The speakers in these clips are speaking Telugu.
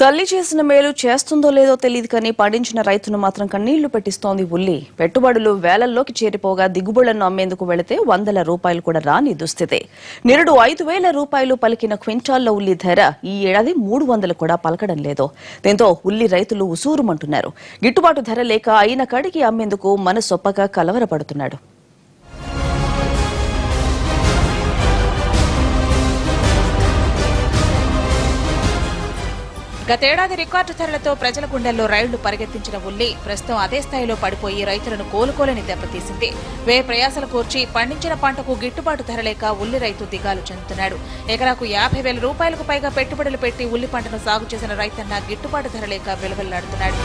తల్లి చేసిన మేలు చేస్తుందో లేదో తెలియదు కానీ పండించిన రైతును మాత్రం కన్నీళ్లు పెట్టిస్తోంది ఉల్లి. పెట్టుబడులు వేలల్లోకి చేరిపోగా దిగుబడులను అమ్మేందుకు వెళితే వందల రూపాయలు కూడా రాని దుస్థితి. నిరుడు 5,000 రూపాయలు పలికిన క్వింటాళ్ల ఉల్లి ధర ఈ ఏడాది 300 కూడా పలకడం లేదు. దీంతో ఉల్లి రైతులు ఉసూరుమంటున్నారు. గిట్టుబాటు ధర లేక అయిన కడికి అమ్మేందుకు మనసొప్పగా కలవరపడుతున్నాడు. గతేడాది రికార్డు ధరలతో ప్రజల గుండెల్లో రైళ్లు పరిగెత్తించిన ఉల్లి ప్రస్తుతం అదే స్థాయిలో పడిపోయి రైతులను కోలుకోలేని దెబ్బతీసింది. వ్యయ ప్రయాసలు కూర్చి పండించిన పంటకు గిట్టుబాటు ధర లేక ఉల్లి రైతు దిగాలు చెందుతున్నాడు. ఎకరాకు 50,000 రూపాయలకు పైగా పెట్టుబడులు పెట్టి ఉల్లి పంటను సాగు చేసిన రైతన్న గిట్టుబాటు ధర లేక విలువెల్లాడుతున్నాడు.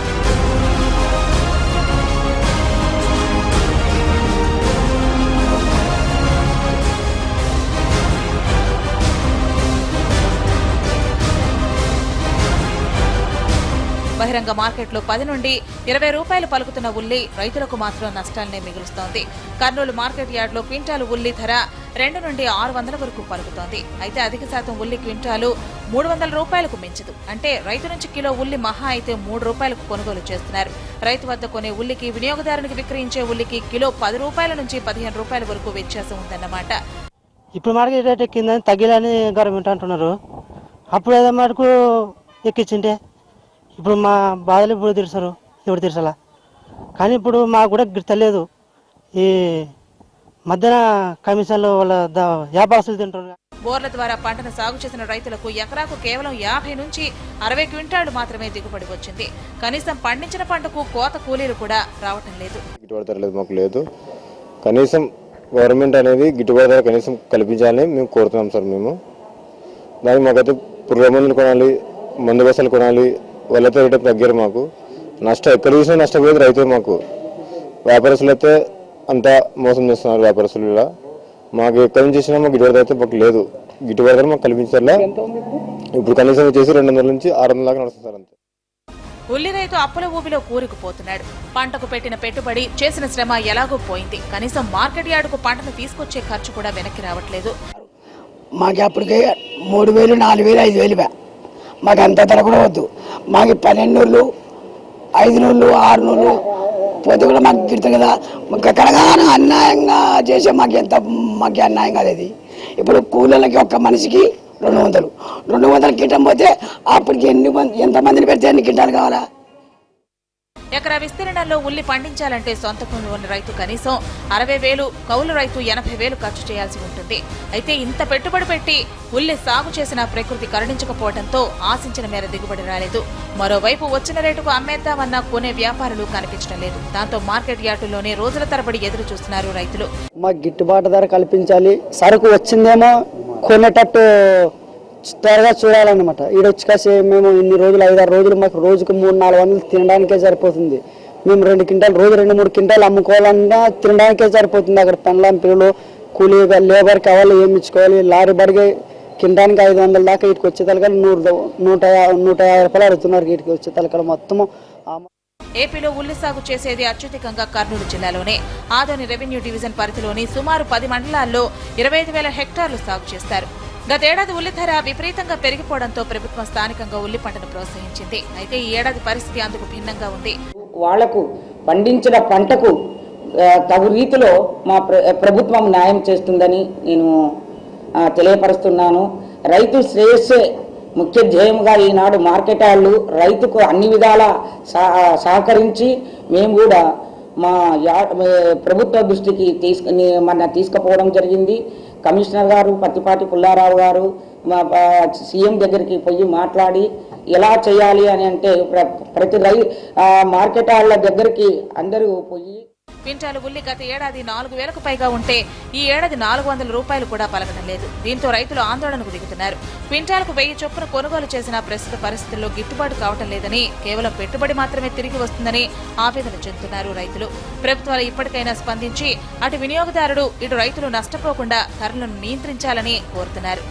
బహిరంగ మార్కెట్లో 10 నుండి 20 రూపాయలు పలుకుతున్న ఉల్లి రైతులకు మాత్రం నష్టాలనే మిగులుస్తోంది. కర్నూలు మార్కెట్ యార్డులో క్వింటాలు ఉల్లి ధర 2 నుండి 600 వరకు పలుకుతోంది. అయితే అధిక శాతం ఉల్లి క్వింటాలు 300 రూపాయలకు మించదు. అంటే రైతు నుంచి కిలో ఉల్లి మహా అయితే 3 రూపాయలకు కొనుగోలు చేస్తున్నారు. రైతు వద్ద కొనే ఉల్లికి వినియోగదారునికి విక్రయించే ఉల్లికి కిలో 10 రూపాయల నుంచి 15 రూపాయల వరకు వ్యత్యాసం ఉందన్నమాట. ఇప్పుడు మార్కెట్ రేట్ ఎక్కిందని తగ్గిలని గవర్నమెంట్ అంటున్నారు. అప్పుడు ఏదో మటుకు ఎక్కించింటే ఇప్పుడు మా బాధలు ఇప్పుడు తీర్చారు, ఇప్పుడు తీర్చాలా. కానీ ఇప్పుడు మాకు కూడా తెలియదు. ఈ మధ్యాహ్న కమిషన్లో వాళ్ళ వ్యాపారస్తులు తింటారు. బోర్ల ద్వారా పంటను సాగు చేసిన రైతులకు ఎకరాకు కేవలం 50 నుంచి 60 క్వింటాళ్లు మాత్రమే దిగుబడి వచ్చింది. కనీసం పండించిన పంటకు కోత కూలీలు కూడా రావటం లేదు. గిట్టుబాటు ధర లేదు, మాకు లేదు. కనీసం గవర్నమెంట్ అనేది గిట్టుబాటు ధర కనీసం కల్పించాలని మేము కోరుతున్నాం సార్. మేము దానికి మాకైతే పురుగు మందులు కొనాలి, మందు బస్సులు కొనాలి. వాళ్ళైతే రేట్ తగ్గారు. మాకు నష్టం ఎక్కడ చూసినా నష్టపోయేది రైతే. మాకు వ్యాపారస్తులు అయితే అంతా మోసం చేస్తున్నారు. వ్యాపారస్తులు కూడా మాకు ఎక్కడి నుంచి చేసినా మాకు గిట్టుబాటు అయితే మాకు లేదు. గిట్టుబాటు ధర మాకు కల్పించాలా. ఇప్పుడు కనీసం వచ్చేసి 200 నుంచి 600 దాకా నడుస్తుంది సార్. అంతే. ఉల్లి రైతు అప్పుల ఊబిలో కూరుకుపోతున్నాడు. పంటకు పెట్టిన పెట్టుబడి చేసిన శ్రమ ఎలాగో పోయింది. కనీసం మార్కెట్ యార్డుకు పంటను తీసుకొచ్చే ఖర్చు కూడా వెనక్కి రావట్లేదు. మాకు అప్పటికే 3,000, 4,000, 5,000 మాకు అంత ధర కూడా వద్దు. మాకు 12 నెలలు, 5 నెలలు, 6 నెలలు పోతే కూడా మాకు గిడతాయి కదా. కడగానే అన్యాయంగా చేసే మాకు అన్యాయం కాదు. ఇప్పుడు కూలీలకి ఒక్క మనిషికి 200 కింటాలు పోతే అప్పటికి ఎంతమందిని పెడితే ఎన్ని కింటాలు కావాలా? ఎకరా విస్తీర్ణంలో ఉల్లి పండించాలంటే సొంత భూమి ఉన్న రైతు కనీసం 60,000, కౌలు రైతు 80,000 ఖర్చు చేయాల్సి ఉంటుంది. అయితే ఇంత పెట్టుబడి పెట్టి ఉల్లి సాగు చేసిన ప్రకృతి కరుణించకపోవడంతో ఆశించిన మేర దిగుబడి రాలేదు. మరోవైపు వచ్చిన రేటుకు అమ్మేద్దామన్నా కొనే వ్యాపారులు కనిపించడం లేదు. దాంతో మార్కెట్ యార్డులోనే రోజుల తరబడి ఎదురు చూస్తున్నారు రైతులు. మాకు గిట్టుబాటు ధర కల్పించాలి. సరుకు వచ్చిందేమో కొనేటట్టు త్వరగా చూడాలన్నమాట. ఈడొచ్చి కాసి మేము ఇన్ని రోజులు 5-6 రోజులు మాకు రోజుకు 300-400 తినడానికే సరిపోతుంది. మేము 2 క్వింటాలు రోజు 2-3 క్వింటాలు అమ్ముకోవాలన్నా తినడానికే సరిపోతుంది. అక్కడ పెండ్లాం పిల్లలు కూలీ లేబర్ కావాలి, ఏమి ఇచ్చుకోవాలి. లారీ బడిగే కింటానికి 500 దాకా ఇటుకు వచ్చే తలకాలు 150 రూపాయలు అడుగుతున్నారు. ఇటుకు వచ్చే తలకాలు మొత్తము. ఏపీలో ఉల్లి సాగు చేసేది అత్యధికంగా కర్నూలు జిల్లాలోనే. ఆదోని రెవెన్యూ డివిజన్ పరిధిలోని సుమారు 10 మండలాల్లో 25,000 హెక్టార్లు సాగు చేస్తారు. గతేడాది ఉల్లి ధర విపరీతంగా పెరిగిపోవడంతో ప్రభుత్వం స్థానికంగా ఉల్లి పంటను ప్రోత్సహించింది. అయితే ఈ ఏడాది పరిస్థితి అందుకు భిన్నంగా ఉంది. వాళ్లకు పండించిన పంటకు తగు రీతిలో మా ప్రభుత్వం న్యాయం చేస్తుందని నేను తెలియపరుస్తున్నాను. రైతు శ్రేయస్సే ముఖ్య ధ్యేయంగా ఈనాడు మార్కెట్ యార్డులు రైతుకు అన్ని విధాల సహకరించి మేము కూడా మా ప్రభుత్వ దృష్టికి తీసుకుపోవడం జరిగింది. కమిషనర్ గారు పత్తిపాటి పుల్లారావు గారు సీఎం దగ్గరికి పోయి మాట్లాడి ఎలా చేయాలి అని అంటే ప్రతి మార్కెట్ యార్డుల దగ్గరికి అందరూ పోయి. క్వింటాలు ఉల్లి గత ఏడాది 4,000కు పైగా ఉంటే ఈ ఏడాది 400 రూపాయలు కూడా పలకడం లేదు. దీంతో రైతులు ఆందోళనకు దిగుతున్నారు. క్వింటాలకు 1000 చొప్పున కొనుగోలు చేసిన ప్రస్తుత పరిస్థితుల్లో గిట్టుబాటు కావటం లేదని, కేవలం పెట్టుబడి మాత్రమే తిరిగి వస్తుందని ఆవేదన చెందుతున్నారు రైతులు. ప్రభుత్వాలు ఇప్పటికైనా స్పందించి అటు వినియోగదారుడు ఇటు రైతులు నష్టపోకుండా ధరలను నియంత్రించాలని కోరుతున్నారు.